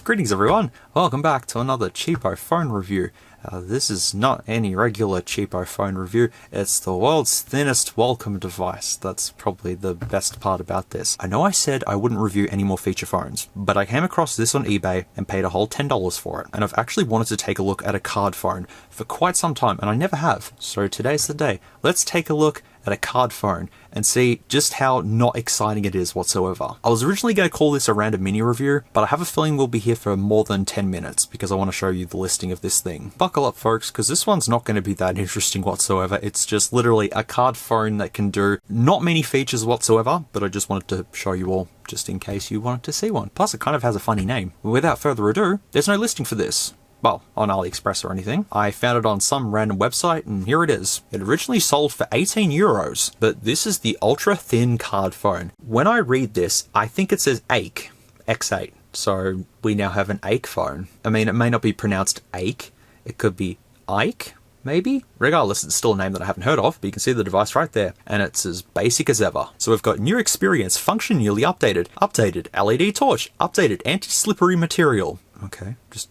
Greetings everyone, welcome back to another cheapo phone review. This is not any regular cheapo phone review, it's the world's thinnest welcome device. That's probably the best part about this. I know I said I wouldn't review any more feature phones, but I came across this on eBay and paid a whole $10 for it. And I've actually wanted to take a look at a card phone for quite some time, and I never have. So today's the day. Let's take a look at a card phone and see just how not exciting it is whatsoever. I was originally going to call this a random mini review, but I have a feeling we'll be here for more than 10 minutes because I want to show you the listing of this thing. Buckle up folks, because this one's not going to be that interesting whatsoever. It's just literally a card phone that can do not many features whatsoever, but I just wanted to show you all just in case you wanted to see one. Plus it kind of has a funny name. Without further ado, there's no listing for this. Well, on AliExpress or anything. I found it on some random website and here it is. It originally sold for 18 euros, but this is the ultra thin card phone. When I read this, I think it says AIEK X8. So we now have an AIEK phone. I mean, it may not be pronounced AIEK. It could be AIEK, maybe? Regardless, it's still a name that I haven't heard of, but you can see the device right there, and it's as basic as ever. So we've got new experience, function newly updated, updated LED torch, updated anti-slippery material. Okay, just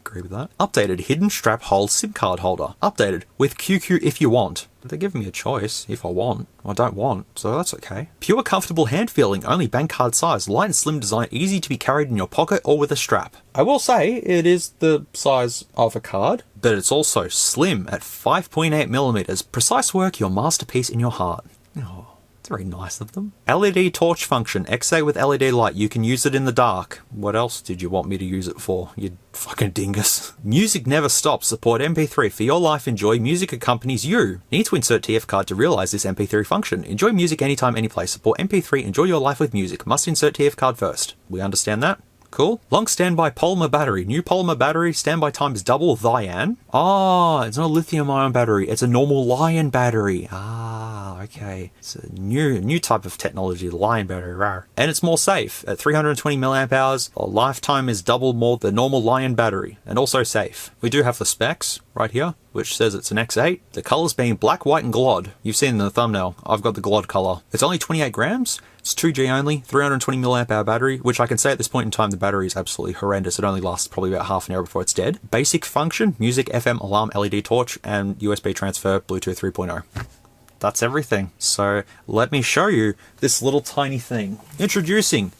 agree with that. Updated hidden strap hole SIM card holder. Updated with QQ if you want. They're giving me a choice if I want. I don't want, so that's okay. Pure comfortable hand feeling, only bank card size, light and slim design, easy to be carried in your pocket or with a strap. I will say it is the size of a card, but it's also slim at 5.8 millimeters. Precise work, your masterpiece in your heart. Oh. Very nice of them. LED torch function, X8 with LED light, you can use it in the dark. What else did you want me to use it for, you fucking dingus? Music never stops, support MP3 for your life, enjoy music accompanies you. Need to insert TF card to realize this MP3 function. Enjoy music anytime, anyplace, support MP3, enjoy your life with music. Must insert TF card first. We understand that? Cool. Long standby polymer battery. New polymer battery. Standby time is double Thian. Ah, it's not a lithium ion battery. It's a normal Lion battery. Ah, okay. It's a new type of technology, the Lion battery. Rawr. And it's more safe. At 320 milliamp hours, the lifetime is double more the normal Lion battery. And also safe. We do have the specs right here, which says it's an X8. The colors being black, white, and glod. You've seen in the thumbnail. I've got the glod color. It's only 28 grams. It's 2G only, 320 milliamp hour battery, which I can say at this point in time the battery is absolutely horrendous. It only lasts probably about half an hour before it's dead. Basic function, music, FM, alarm, LED torch, and USB transfer, Bluetooth 3.0. That's everything. So let me show you this little tiny thing. Introducing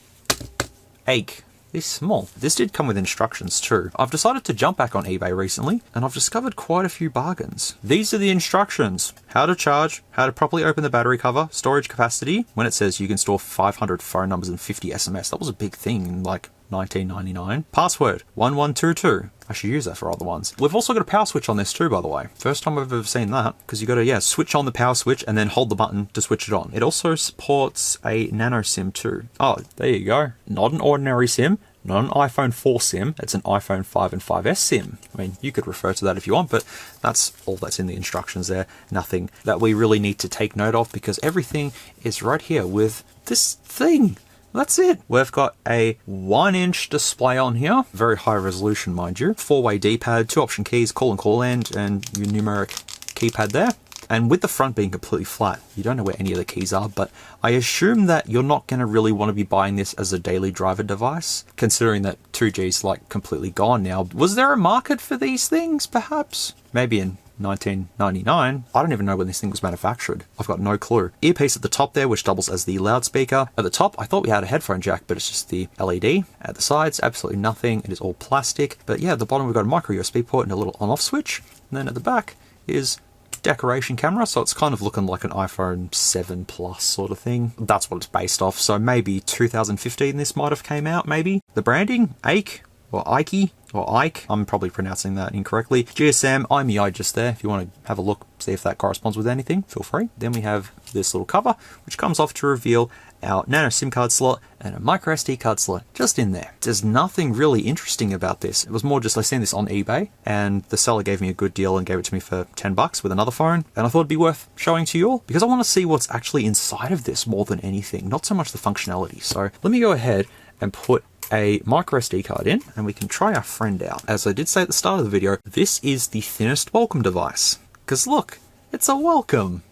AIEK. This small. This did come with instructions too. I've decided to jump back on eBay recently and I've discovered quite a few bargains. These are the instructions. How to charge, how to properly open the battery cover, storage capacity, when it says you can store 500 phone numbers and 50 SMS. That was a big thing in like 1999. Password 1122. I should use that for other ones. We've also got a power switch on this too, by the way. First time I've ever seen that, because you got to, switch on the power switch and then hold the button to switch it on. It also supports a nano SIM too. Oh, there you go. Not an ordinary SIM, not an iPhone 4 SIM, it's an iPhone 5 and 5S SIM. I mean, you could refer to that if you want, but that's all that's in the instructions there. Nothing that we really need to take note of because everything is right here with this thing. That's it. We've got a 1-inch display on here. Very high resolution, mind you. 4-way D-pad, 2 option keys, call and call end, and your numeric keypad there. And with the front being completely flat, you don't know where any of the keys are, but I assume that you're not going to really want to be buying this as a daily driver device, considering that 2G's like completely gone now. Was there a market for these things, perhaps? Maybe in 1999. I don't even know when this thing was manufactured. I've got no clue. Earpiece at the top there, which doubles as the loudspeaker. At the top, I thought we had a headphone jack, but it's just the LED. At the sides, absolutely nothing. It is all plastic. But yeah, at the bottom, we've got a micro USB port and a little on-off switch. And then at the back is decoration camera, so it's kind of looking like an iPhone 7 Plus sort of thing. That's what it's based off. So maybe 2015 this might have came out, maybe. The branding, AIEK or AIEK or AIEK. I'm probably pronouncing that incorrectly. GSM, IMEI just there. If you want to have a look, see if that corresponds with anything, feel free. Then we have this little cover, which comes off to reveal our nano SIM card slot and a micro SD card slot just in there. There's nothing really interesting about this. It was more just I seen this on eBay and the seller gave me a good deal and gave it to me for 10 bucks with another phone. And I thought it'd be worth showing to you all because I want to see what's actually inside of this more than anything, not so much the functionality. So let me go ahead and put a micro SD card in and we can try our friend out. As I did say at the start of the video, this is the thinnest welcome device. Because look, it's a welcome.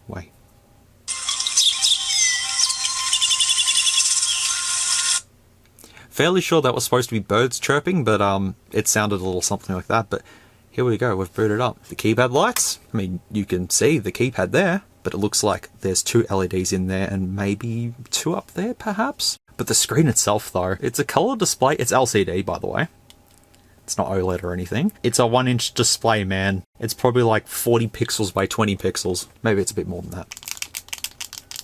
Wait. Fairly sure that was supposed to be birds chirping, but it sounded a little something like that. But here we go, we've booted up. The keypad lights, I mean, you can see the keypad there, but it looks like there's 2 LEDs in there and maybe 2 up there, perhaps? But the screen itself, though, it's a color display. It's LCD, by the way. It's not OLED or anything. It's a 1-inch display, man. It's probably like 40 pixels by 20 pixels. Maybe it's a bit more than that.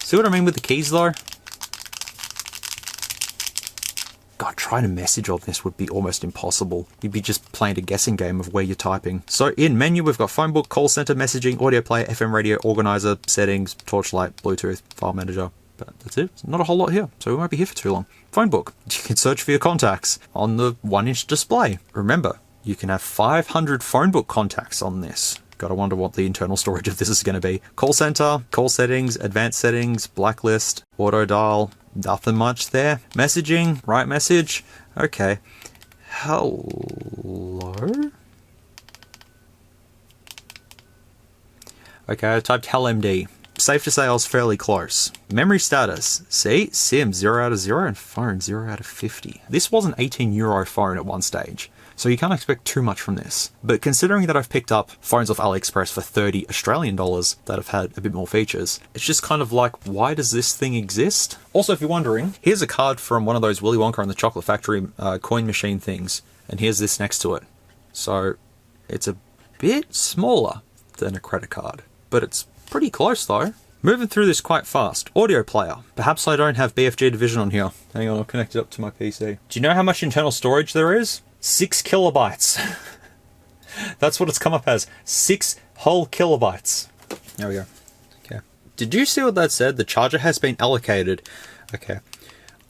See what I mean with the keys, though? God, trying to message on this would be almost impossible. You'd be just playing a guessing game of where you're typing. So in menu, we've got Phonebook, call center, messaging, audio player, FM radio, organizer, settings, torchlight, Bluetooth, file manager. But that's it. Not a whole lot here, so we won't be here for too long. Phonebook. You can search for your contacts on the 1-inch display. Remember, you can have 500 Phonebook contacts on this. Gotta wonder what the internal storage of this is going to be. Call center, call settings, advanced settings, blacklist, auto dial. Nothing much there. Messaging, write message. Okay. Hello? Okay, I typed HellMD. Safe to say I was fairly close. Memory status. See? SIM 0 out of 0 and phone 0 out of 50. This was an €18 phone at one stage, so you can't expect too much from this. But considering that I've picked up phones off AliExpress for $30 Australian that have had a bit more features, it's just kind of like, why does this thing exist? Also, if you're wondering, here's a card from one of those Willy Wonka and the Chocolate Factory coin machine things, and here's this next to it. So it's a bit smaller than a credit card, but it's pretty close though. Moving through this quite fast. Audio player. Perhaps I don't have BFG Division on here. Hang on, I'll connect it up to my PC. Do you know how much internal storage there is? 6 kilobytes. That's what it's come up as. 6 whole kilobytes. There we go. Okay. Did you see what that said? The charger has been allocated. Okay.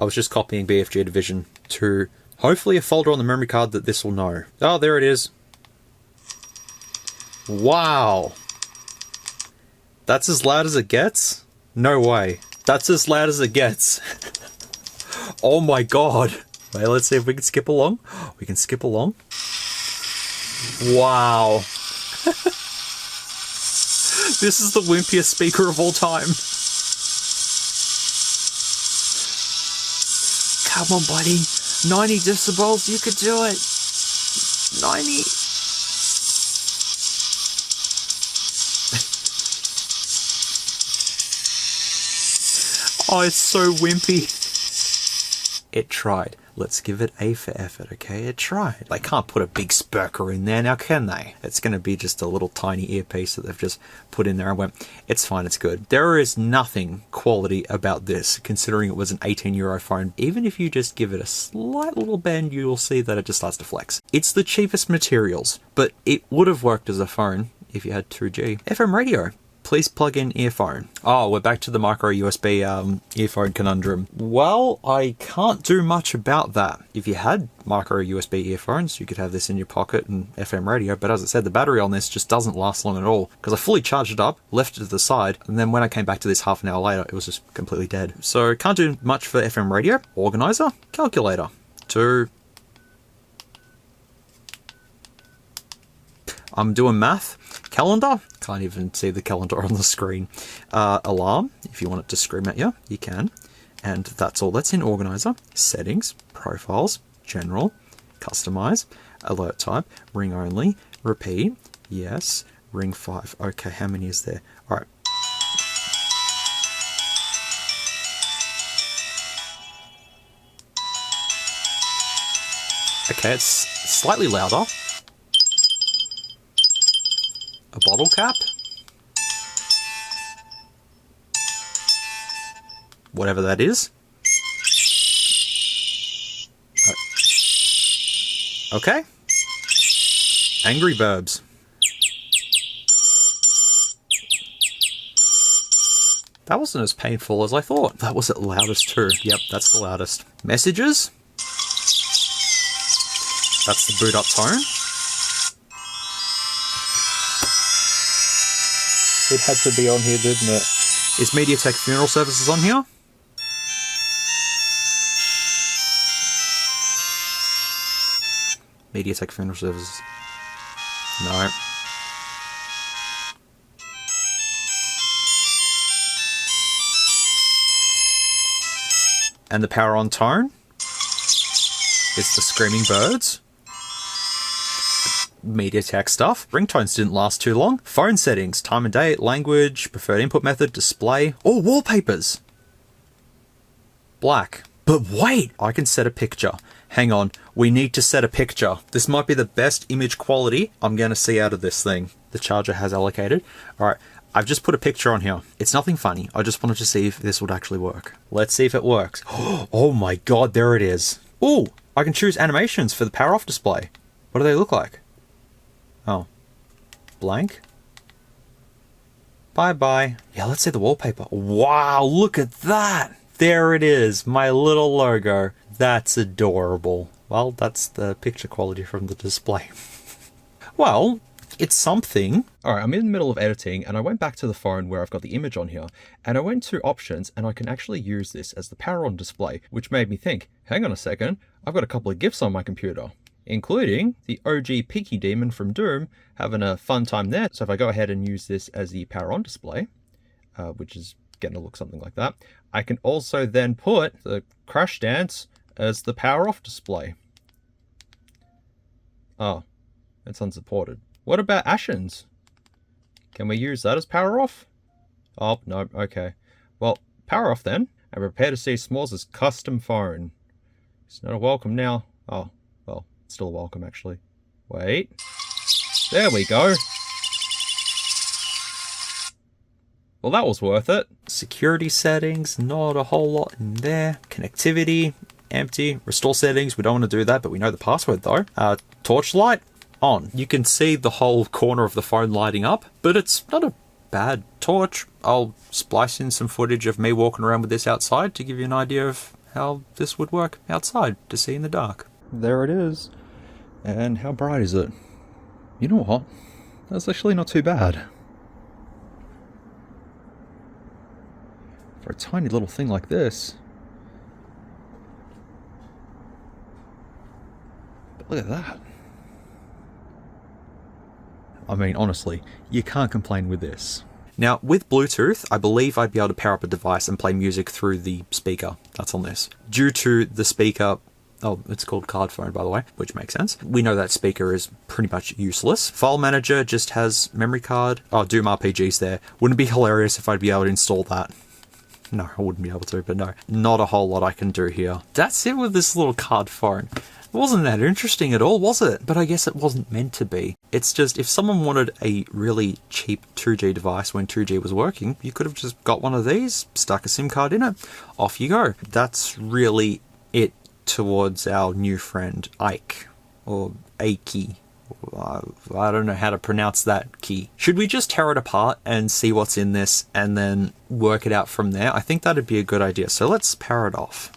I was just copying BFG Division to hopefully a folder on the memory card that this will know. Oh, there it is. Wow. That's as loud as it gets? No way. That's as loud as it gets. Oh my god. Wait, let's see if we can skip along. We can skip along. Wow. This is the wimpiest speaker of all time. Come on, buddy. 90 decibels, you could do it. 90. Oh, it's so wimpy. It tried. Let's give it A for effort, okay? It tried. They can't put a big spurker in there now, can they? It's going to be just a little tiny earpiece that they've just put in there and went, it's fine, it's good. There is nothing quality about this, considering it was an €18 phone. Even if you just give it a slight little bend, you will see that it just starts to flex. It's the cheapest materials, but it would have worked as a phone if you had 2G. FM radio. Please plug in earphone. Oh, we're back to the micro USB earphone conundrum. Well, I can't do much about that. If you had micro USB earphones, you could have this in your pocket and FM radio, but as I said, the battery on this just doesn't last long at all, because I fully charged it up, left it to the side, and then when I came back to this half an hour later, it was just completely dead. So can't do much for FM radio. Organizer, calculator. I'm doing math. Calendar, can't even see the calendar on the screen. Alarm, if you want it to scream at you, you can. And that's all that's in Organizer. Settings, profiles, general, customize, alert type, ring only, repeat, yes, ring 5. Okay, how many is there? All right. Okay, it's slightly louder. A bottle cap? Whatever that is. Okay. Angry Burbs. That wasn't as painful as I thought. That was at loudest too. Yep, that's the loudest. Messages. That's the boot up tone. It had to be on here, didn't it? Is MediaTek Funeral Services on here? MediaTek Funeral Services. No. And the power on tone? It's the screaming birds. MediaTek stuff. Ringtones didn't last too long. Phone settings, time and date, language, preferred input method, display. Oh, wallpapers. Black. But wait, I can set a picture. Hang on, we need to set a picture. This might be the best image quality I'm going to see out of this thing. The charger has allocated. All right, I've just put a picture on here. It's nothing funny. I just wanted to see if this would actually work. Let's see if it works. Oh my God, there it is. Oh, I can choose animations for the power off display. What do they look like? Oh, blank. Bye-bye. Yeah, let's see the wallpaper. Wow, look at that. There it is, my little logo. That's adorable. Well, that's the picture quality from the display. Well, it's something. All right, I'm in the middle of editing and I went back to the phone where I've got the image on here and I went to options and I can actually use this as the power on display, which made me think, hang on a second, I've got a couple of GIFs on my computer, including the OG Peaky Demon from Doom, having a fun time there. So if I go ahead and use this as the power on display, which is getting to look something like that, I can also then put the Crash Dance as the power off display. Oh, it's unsupported. What about Ashens? Can we use that as power off? Oh, no, okay. Well, power off then, and prepare to see SMOOREZ' custom phone. It's not a welcome now. Oh, well, it's still a welcome actually. Wait. There we go. Well, that was worth it. Security settings, not a whole lot in there. Connectivity, empty. Restore settings, we don't want to do that, but we know the password though. Torchlight, on. You can see the whole corner of the phone lighting up, but it's not a bad torch. I'll splice in some footage of me walking around with this outside to give you an idea of how this would work outside to see in the dark. There it is. And how bright is it? You know what? That's actually not too bad. For a tiny little thing like this. But look at that. I mean, honestly, you can't complain with this. Now, with Bluetooth, I believe I'd be able to power up a device and play music through the speaker that's on this. Due to the speaker, oh, it's called Card Phone, by the way, which makes sense. We know that speaker is pretty much useless. File Manager just has memory card. Oh, Doom RPG's there. Wouldn't it be hilarious if I'd be able to install that? No, I wouldn't be able to, but no. Not a whole lot I can do here. That's it with this little Card Phone. It wasn't that interesting at all, was it? But I guess it wasn't meant to be. It's just, if someone wanted a really cheap 2G device when 2G was working, you could have just got one of these, stuck a SIM card in it, off you go. That's really it towards our new friend, AIEK, or AIEK. I don't know how to pronounce that key. Should we just tear it apart and see what's in this and then work it out from there? I think that'd be a good idea. So let's power it off.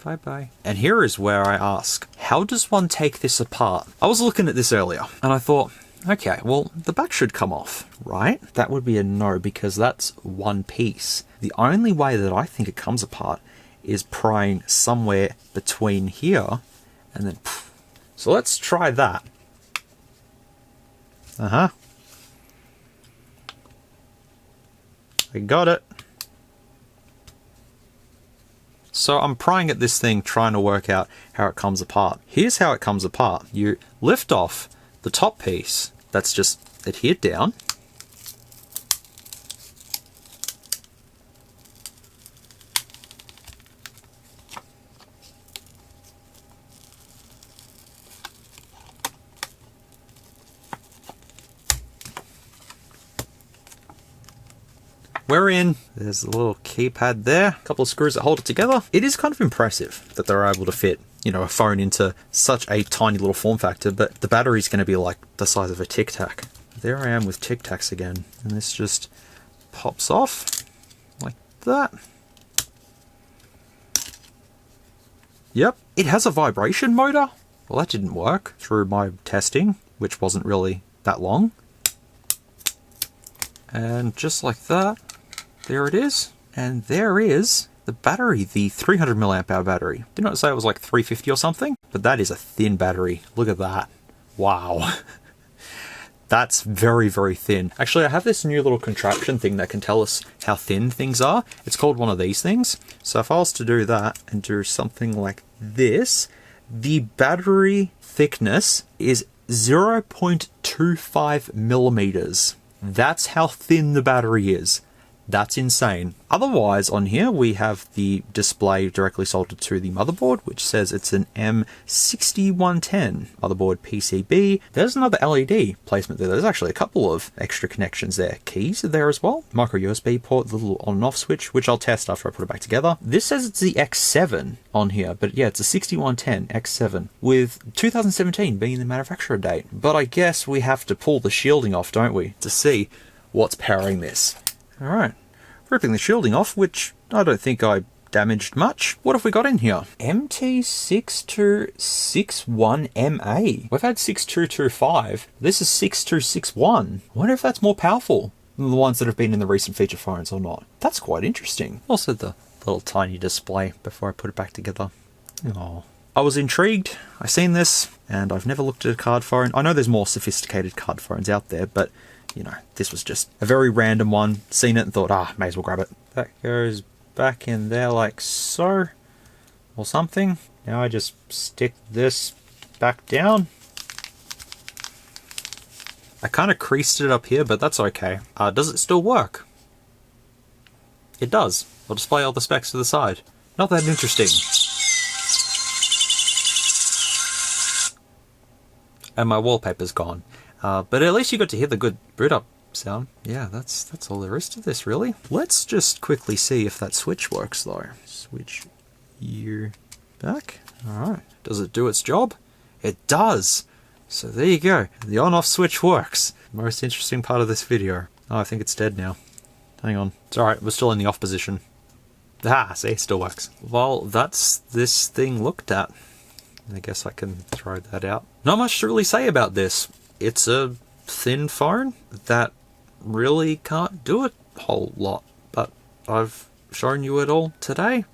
Bye-bye. And here is where I ask, how does one take this apart? I was looking at this earlier and I thought, okay, well, the back should come off, right? That would be a no because that's one piece. The only way that I think it comes apart is prying somewhere between here and then poof. So let's try that. I got it. So I'm prying at this thing trying to work out how it comes apart. Here's how it comes apart. You lift off the top piece that's just adhered down. We're in. There's a little keypad there. A couple of screws that hold it together. It is kind of impressive that they're able to fit, you know, a phone into such a tiny little form factor, but the battery's going to be like the size of a Tic Tac. There I am with Tic Tacs again, and this just pops off like that. Yep, it has a vibration motor. Well, that didn't work through my testing, which wasn't really that long. And just like that, there it is. And there is the battery, the 300 milliamp hour battery. Did not say it was like 350 or something, but that is a thin battery. Look at that. Wow. That's very, very thin. Actually, I have this new little contraption thing that can tell us how thin things are. It's called one of these things. So if I was to do that and do something like this, the battery thickness is 0.25 millimeters. That's how thin the battery is. That's insane. Otherwise, on here, we have the display directly soldered to the motherboard, which says it's an M6110 motherboard PCB. There's another LED placement there. There's actually a couple of extra connections there. Keys are there as well. Micro USB port, the little on and off switch, which I'll test after I put it back together. This says it's the X7 on here, but yeah, it's a 6110 X7 with 2017 being the manufacturer date. But I guess we have to pull the shielding off, don't we, to see what's powering this. Alright, ripping the shielding off, which I don't think I damaged much. What have we got in here? MT6261MA. We've had 6225. This is 6261. I wonder if that's more powerful than the ones that have been in the recent feature phones or not. That's quite interesting. Also the little tiny display before I put it back together. Oh. I was intrigued. I've seen this, and I've never looked at a card phone. I know there's more sophisticated card phones out there, but you know, this was just a very random one. Seen it and thought, may as well grab it. That goes back in there like so, or something. Now I just stick this back down. I kind of creased it up here, but that's okay. Does it still work? It does. I'll display all the specs to the side. Not that interesting. And my wallpaper's gone. But at least you got to hear the good boot up sound. Yeah, that's all there is to this, really. Let's just quickly see if that switch works, though. Switch you back. Alright. Does it do its job? It does! So there you go. The on-off switch works. Most interesting part of this video. Oh, I think it's dead now. Hang on. It's alright, we're still in the off position. See, it still works. Well, that's this thing looked at. I guess I can throw that out. Not much to really say about this. It's a thin phone that really can't do a whole lot, but I've shown you it all today,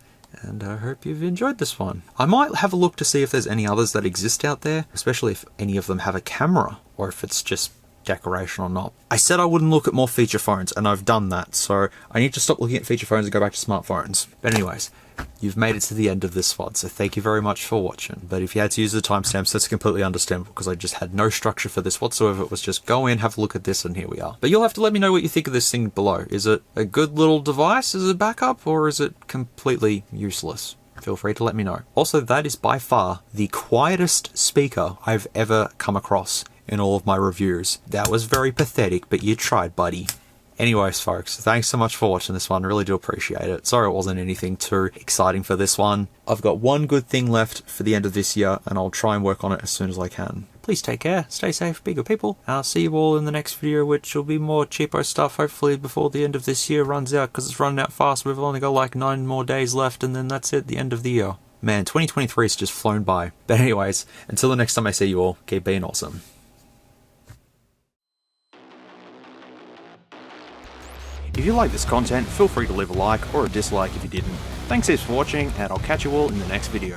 and I hope you've enjoyed this one. I might have a look to see if there's any others that exist out there, especially if any of them have a camera, or if it's just decoration or not. I said I wouldn't look at more feature phones, and I've done that, so I need to stop looking at feature phones and go back to smartphones. But anyways, you've made it to the end of this VOD, so thank you very much for watching. But if you had to use the timestamps, that's completely understandable, because I just had no structure for this whatsoever. It was just go in, have a look at this, and here we are. But you'll have to let me know what you think of this thing below. Is it a good little device as a backup, or is it completely useless? Feel free to let me know. Also, that is by far the quietest speaker I've ever come across in all of my reviews. That was very pathetic, but you tried, buddy. Anyways, folks, thanks so much for watching this one. I really do appreciate it. Sorry it wasn't anything too exciting for this one. I've got one good thing left for the end of this year, and I'll try and work on it as soon as I can. Please take care, stay safe, be good people. I'll see you all in the next video, which will be more cheapo stuff, hopefully before the end of this year runs out, because it's running out fast. We've only got like 9 more days left, and then that's it, the end of the year. Man, 2023 has just flown by. But anyways, until the next time I see you all, keep being awesome. If you like this content, feel free to leave a like or a dislike if you didn't. Thanks heaps for watching, and I'll catch you all in the next video.